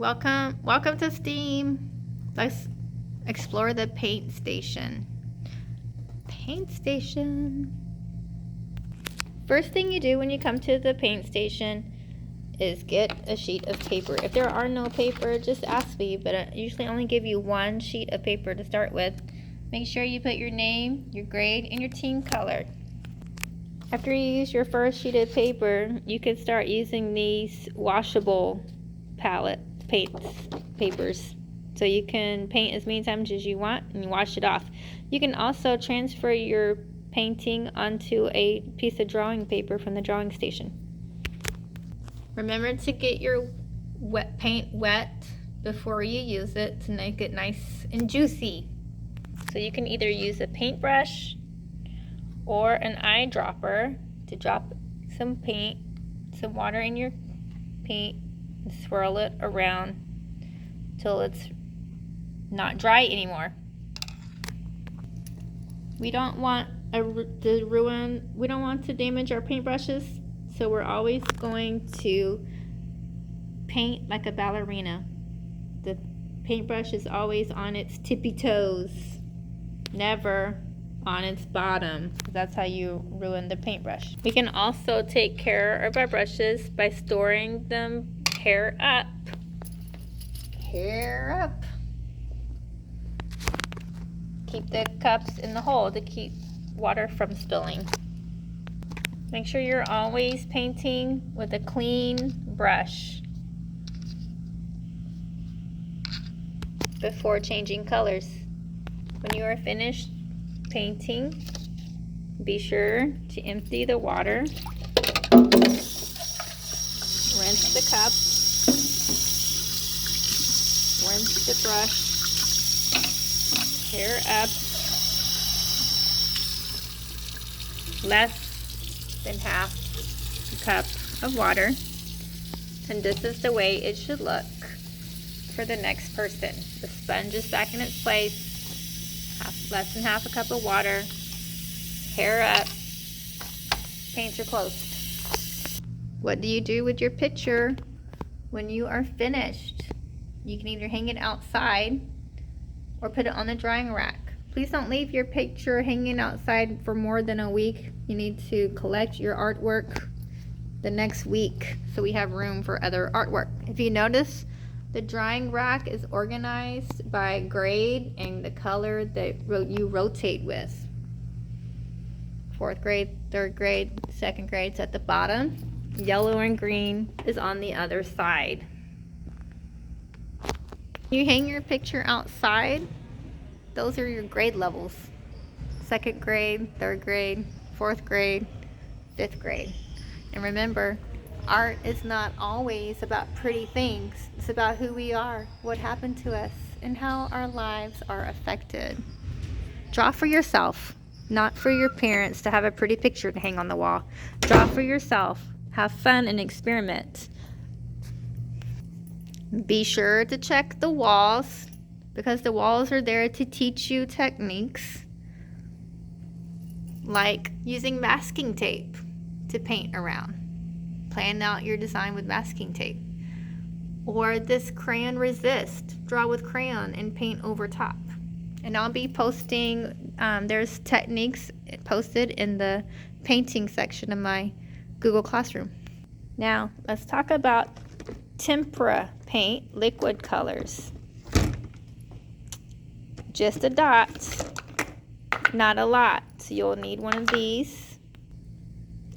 Welcome to STEAM. Let's explore the paint station. Paint station. First thing you do when you come to the paint station is get a sheet of paper. If there are no paper, just ask me, but I usually only give you one sheet of paper to start with. Make sure you put your name, your grade, and your team color. After you use your first sheet of paper, you can start using these washable palette papers. So you can paint as many times as you want and you wash it off. You can also transfer your painting onto a piece of drawing paper from the drawing station. Remember to get your paint wet before you use it to make it nice and juicy. So you can either use a paintbrush or an eyedropper to drop some paint, some water in your paint, and swirl it around till it's not dry anymore. We don't want to damage our paintbrushes, so we're always going to paint like a ballerina. The paintbrush is always on its tippy toes, never on its bottom. That's how you ruin the paintbrush. We can also take care of our brushes by storing them hair up. Hair up. Keep the cups in the hole to keep water from spilling. Make sure you're always painting with a clean brush before changing colors. When you are finished painting, be sure to empty the water, rinse the cup, rinse the brush, hair up, less than half a cup of water, and this is the way it should look for the next person. The sponge is back in its place, less than half a cup of water, hair up, paints are closed. What do you do with your picture when you are finished? You can either hang it outside or put it on the drying rack. Please don't leave your picture hanging outside for more than a week. You need to collect your artwork the next week so we have room for other artwork. If you notice, the drying rack is organized by grade and the color that you rotate with. 4th grade, 3rd grade, 2nd grade's at the bottom. Yellow and green is on the other side. You hang your picture outside, those are your grade levels. 2nd grade, 3rd grade, 4th grade, 5th grade. And remember, art is not always about pretty things. It's about who we are, what happened to us, and how our lives are affected. Draw for yourself, not for your parents to have a pretty picture to hang on the wall. Draw for yourself. Have fun and experiment. Be sure to check the walls because the walls are there to teach you techniques like using masking tape to paint around. Plan out your design with masking tape. Or this crayon resist. Draw with crayon and paint over top. And I'll be posting, there's techniques posted in the painting section of my Google Classroom. Now, let's talk about tempera paint, liquid colors. Just a dot, not a lot. So you'll need one of these.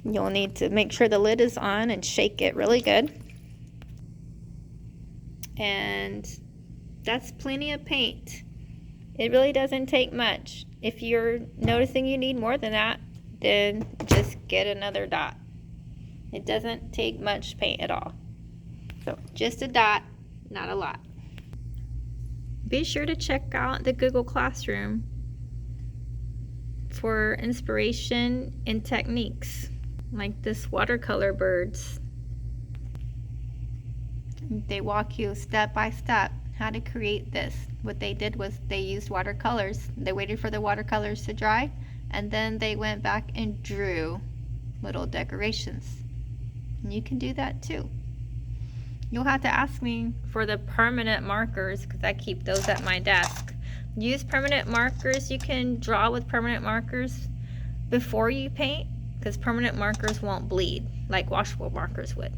You'll need to make sure the lid is on and shake it really good. And that's plenty of paint. It really doesn't take much. If you're noticing you need more than that, then just get another dot. It doesn't take much paint at all. So just a dot, not a lot. Be sure to check out the Google Classroom for inspiration and techniques like this watercolor birds. They walk you step by step how to create this. What they did was they used watercolors. They waited for the watercolors to dry and then they went back and drew little decorations. And you can do that too. You'll have to ask me for the permanent markers because I keep those at my desk. Use permanent markers. You can draw with permanent markers before you paint because permanent markers won't bleed like washable markers would.